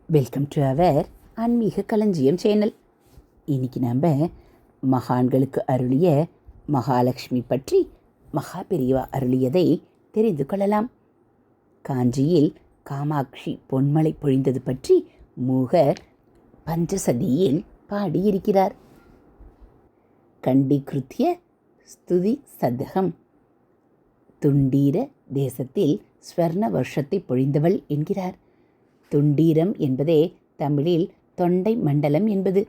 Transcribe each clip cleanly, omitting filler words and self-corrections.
Welcome to our ஆன்மீக களஞ்சியம் channel. இன்றைக்கி நம்ம மகான்களுக்கு அருளிய மகாலட்சுமி பற்றி மகா பெரியவா அருளியதை தெரிந்து கொள்ளலாம். காஞ்சியில் காமாட்சி பொன்மலை பொழிந்தது பற்றி மூகர் பஞ்சசதியில் பாடியிருக்கிறார். கண்டிகிருத்திய ஸ்துதி சதகம். துண்டீர தேசத்தில் ஸ்வர்ண வருஷத்தை பொழிந்தவள் என்கிறார். துண்டீரம் என்பதே தமிழில் தொண்டை மண்டலம் என்பது.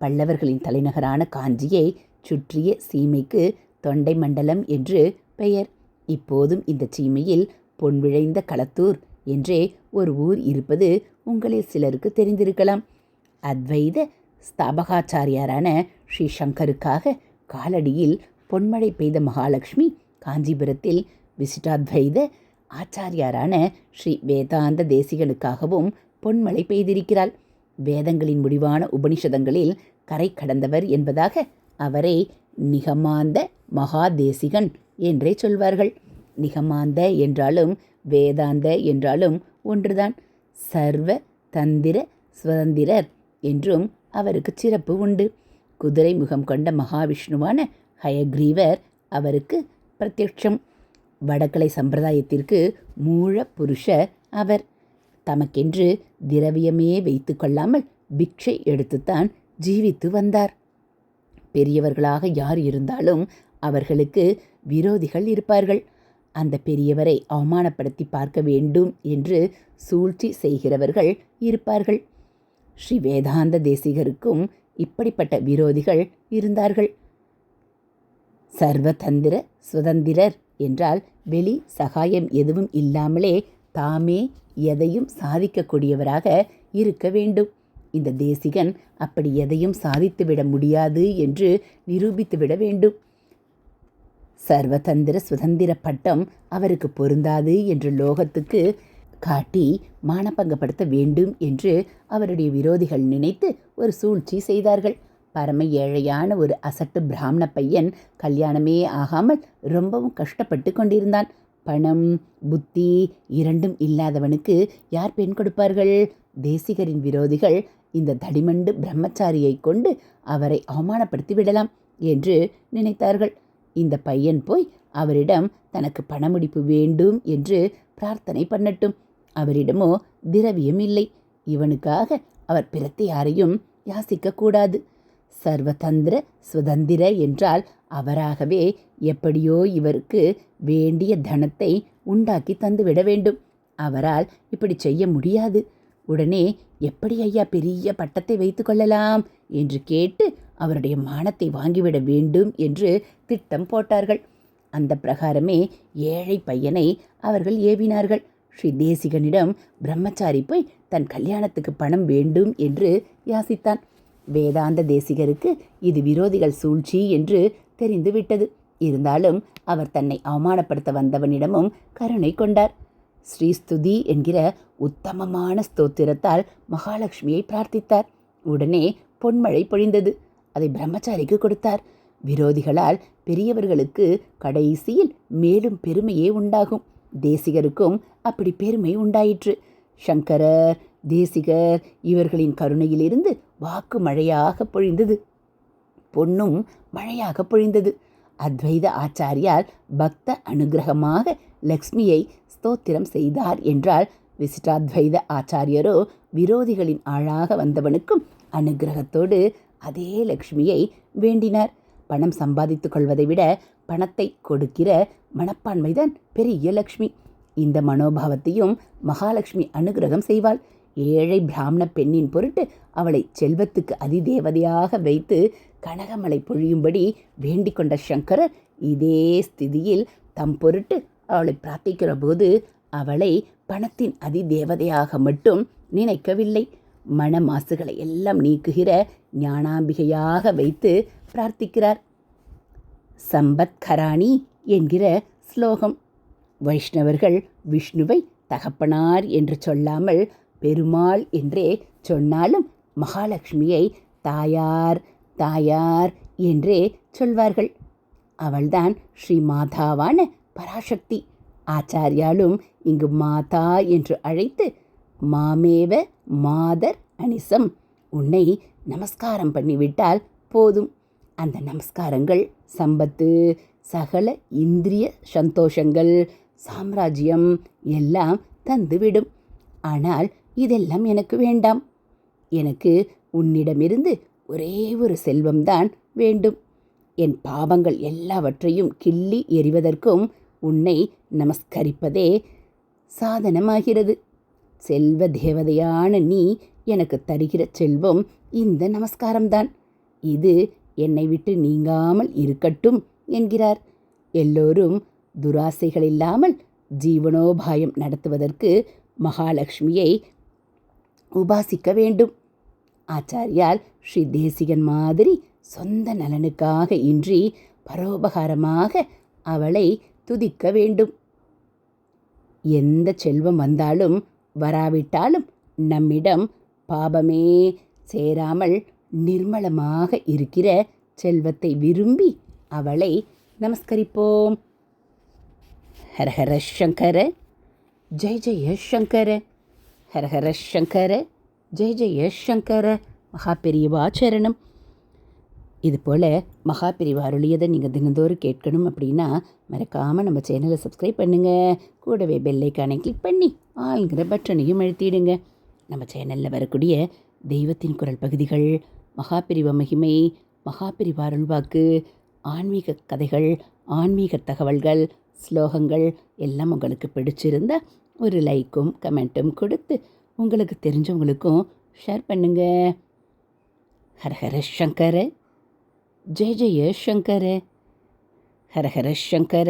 பல்லவர்களின் தலைநகரான காஞ்சியை சுற்றிய சீமைக்கு தொண்டை மண்டலம் என்று பெயர். இப்போதும் இந்த சீமையில் பொன் விளைந்த களத்தூர் என்றே ஒரு ஊர் இருப்பது உங்களில் சிலருக்கு தெரிந்திருக்கலாம். அத்வைத ஸ்தாபகாச்சாரியாரான ஸ்ரீ சங்கருக்காக காலடியில் பொன்மழை பெய்த மகாலட்சுமி காஞ்சிபுரத்தில் விசிட்டாத்வைத ஆச்சாரியாரான ஸ்ரீ வேதாந்த தேசிகனுக்காகவும் பொன்மழை பெய்திருக்கிறாள். வேதங்களின் முடிவான உபனிஷதங்களில் கரை கடந்தவர் என்பதாக அவரை நிகமாந்த மகாதேசிகன் என்றே சொல்வார்கள். நிகமாந்த என்றாலும் வேதாந்த என்றாலும் ஒன்றுதான். சர்வ தந்திர சுதந்திரர் என்றும் அவருக்கு சிறப்பு உண்டு. குதிரை முகம் கொண்ட மகாவிஷ்ணுவான ஹயக்ரீவர் அவருக்கு பிரத்யட்சம். வடக்கலை சம்பிரதாயத்திற்கு மூல புருஷர் அவர். தமக்கென்று திரவியமே வைத்து கொள்ளாமல் பிக்ஷை எடுத்துத்தான் ஜீவித்து வந்தார். பெரியவர்களாக யார் இருந்தாலும் அவர்களுக்கு விரோதிகள் இருப்பார்கள். அந்த பெரியவரை அவமானப்படுத்தி பார்க்க வேண்டும் என்று சூழ்ச்சி செய்கிறவர்கள் இருப்பார்கள். ஸ்ரீ வேதாந்த தேசிகருக்கும் இப்படிப்பட்ட விரோதிகள் இருந்தார்கள். சர்வதந்திர சுதந்திரர் என்றால் வெளி சகாயம் எதுவும் இல்லாமலே தாமே எதையும் சாதிக்கக்கூடியவராக இருக்க வேண்டும். இந்த தேசிகன் அப்படி எதையும் சாதித்துவிட முடியாது என்று நிரூபித்துவிட வேண்டும். சர்வதந்திர சுதந்திர பட்டம் அவருக்கு பொருந்தாது என்று லோகத்துக்கு காட்டி மானபங்கப்படுத்த வேண்டும் என்று அவருடைய விரோதிகள் நினைத்து ஒரு சூழ்ச்சி செய்தார்கள். பரம ஏழையான ஒரு அசட்டு பிராமண பையன் கல்யாணமே ஆகாமல் ரொம்பவும் கஷ்டப்பட்டு கொண்டிருந்தான். பணம் புத்தி இரண்டும் இல்லாதவனுக்கு யார் பெண் கொடுப்பார்கள்? தேசிகரின் விரோதிகள் இந்த தடிமண்டு பிரம்மச்சாரியை கொண்டு அவரை அவமானப்படுத்தி விடலாம் என்று நினைத்தார்கள். இந்த பையன் போய் அவரிடம் தனக்கு பணமுடிப்பு வேண்டும் என்று பிரார்த்தனை பண்ணட்டும். அவரிடமோ திரவியம் இல்லை. இவனுக்காக அவர் பிறத்தை யாரையும் யாசிக்கக்கூடாது. சர்வதந்திர சுதந்திர என்றால் அவராகவே எப்படியோ இவருக்கு வேண்டிய தனத்தை உண்டாக்கி தந்துவிட வேண்டும். அவரால் இப்படி செய்ய முடியாது. உடனே எப்படி ஐயா பெரிய பட்டத்தை வைத்து கொள்ளலாம் என்று கேட்டு அவருடைய மானத்தை வாங்கிவிட வேண்டும் என்று திட்டம் போட்டார்கள். அந்த பிரகாரமே ஏழை பையனை அவர்கள் ஏவினார்கள். ஸ்ரீ தேசிகனிடம் பிரம்மச்சாரி போய் தன் கல்யாணத்துக்கு பணம் வேண்டும் என்று யாசித்தான். வேதாந்த தேசிகருக்கு இது விரோதிகள் சூழ்ச்சி என்று தெரிந்துவிட்டது. இருந்தாலும் அவர் தன்னை அவமானப்படுத்த வந்தவனிடமும் கருணை கொண்டார். ஸ்ரீஸ்துதி என்கிற உத்தமமான ஸ்தோத்திரத்தால் மகாலட்சுமியை பிரார்த்தித்தார். உடனே பொன்மழை பொழிந்தது. அதை பிரம்மச்சாரிக்கு கொடுத்தார். விரோதிகளால் பெரியவர்களுக்கு கடைசியில் மேலும் பெருமையே உண்டாகும். தேசிகருக்கும் அப்படி பெருமை உண்டாயிற்று. சங்கரர் தேசிகர் இவர்களின் கருணையிலிருந்து வாக்கு மழையாக பொழிந்தது. பொன்னும் மழையாக பொழிந்தது. அத்வைத ஆச்சாரியால் பக்த அனுகிரகமாக லக்ஷ்மியை ஸ்தோத்திரம் செய்தார் என்றால், விசிட்டாத்வைத ஆச்சாரியரோ விரோதிகளின் ஆளாக வந்தவனுக்கும் அனுகிரகத்தோடு அதே லக்ஷ்மியை வேண்டினார். பணம் சம்பாதித்து கொள்வதை விட பணத்தை கொடுக்கிற மனப்பான்மைதான் பெரிய லக்ஷ்மி. இந்த மனோபாவத்தையும் மகாலட்சுமி அனுகிரகம் செய்வாள். ஏழை பிராமண பெண்ணின் பொருட்டு அவளை செல்வத்துக்கு அதிதேவதையாக வைத்து கனகமலை பொழியும்படி வேண்டிக் கொண்ட சங்கரர் இதே ஸ்திதியில் தம் பொருட்டு அவளை பிரார்த்திக்கிற போது அவளை பணத்தின் அதிதேவதையாக மட்டும் நினைக்கவில்லை. மன மாசுகளை எல்லாம் நீக்குகிற ஞானாம்பிகையாக வைத்து பிரார்த்திக்கிறார். சம்பத்கராணி என்கிற ஸ்லோகம். வைஷ்ணவர்கள் விஷ்ணுவை தகப்பனார் என்று சொல்லாமல் பெருமாள் என்றே சொன்னாலும் மகாலட்சுமியை தாயார் தாயார் என்றே சொல்வார்கள். அவள்தான் ஸ்ரீ மாதாவான பராசக்தி. ஆச்சாரியாலும் இங்கு மாதா என்று அழைத்து மாமேவ மாதர் அனிசம். உன்னை நமஸ்காரம் பண்ணிவிட்டால் போதும். அந்த நமஸ்காரங்கள் சம்பத்து, சகல இந்திரிய சந்தோஷங்கள், சாம்ராஜ்யம் எல்லாம் தந்துவிடும். ஆனால் இதெல்லாம் எனக்கு வேண்டாம். எனக்கு உன்னிடமிருந்து ஒரே ஒரு செல்வம்தான் வேண்டும். என் பாவங்கள் எல்லாவற்றையும் கிள்ளி எறிவதற்கும் உன்னை நமஸ்கரிப்பதே சாதனமாகிறது. செல்வ தேவதையான நீ எனக்கு தருகிற செல்வம் இந்த நமஸ்காரம்தான். இது என்னை விட்டு நீங்காமல் இருக்கட்டும் என்கிறார். எல்லோரும் துராசைகள் இல்லாமல் ஜீவனோபாயம் நடத்துவதற்கு மகாலட்சுமியை உபாசிக்க வேண்டும். ஆச்சாரியால் ஸ்ரீ தேசிகன் மாதிரி சொந்த நலனுக்காக இன்றி பரோபகாரமாக அவளை துதிக்க வேண்டும். எந்த செல்வம் வந்தாலும் வராவிட்டாலும் நம்மிடம் பாபமே சேராமல் நிர்மலமாக இருக்கிற செல்வத்தை விரும்பி அவளை நமஸ்கரிப்போம். ஹரஹர சங்கர ஜெய ஜெய சங்கர, ஹரஹர சங்கர ஜெய ஜெய சங்கர. மகாபெரிவா சரணம். இதுபோல் மகாபெரிவா அருளியதை நீங்கள் தினந்தோறும் கேட்கணும் அப்படின்னா மறக்காமல் நம்ம சேனலை சப்ஸ்கிரைப் பண்ணுங்கள். கூடவே பெல்லைக்கானை கிளிக் பண்ணி ஆளுங்கிற பட்டனையும் அழுத்திடுங்க. நம்ம சேனலில் வரக்கூடிய தெய்வத்தின் குரல் பகுதிகள், மகாபெரிவா மகிமை, மகாபெரிவா அருள்வாக்கு, ஆன்மீக கதைகள், ஆன்மீக தகவல்கள், ஸ்லோகங்கள் எல்லாம் உங்களுக்கு பிடிச்சிருந்தா ஒரு லைக்கும் கமெண்ட்டும் கொடுத்து உங்களுக்கு தெரிஞ்சவங்களுக்கும் ஷேர் பண்ணுங்க. ஹரஹர சங்கர ஜெய ஜெய சங்கர, ஹரஹர சங்கர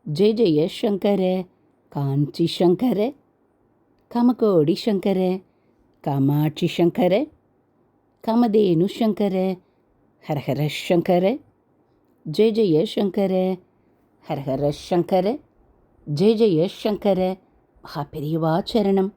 ஜெய ஜெய சங்கர. காஞ்சி சங்கர, கமகோடி சங்கர, காமாட்சி சங்கர, காமதேனு சங்கர. ஹரஹர சங்கர ஜெய ஜெய சங்கர, ஹரஹர சங்கர ஜெய ஜெய சங்கர. மகாபெரிவா சரணம்.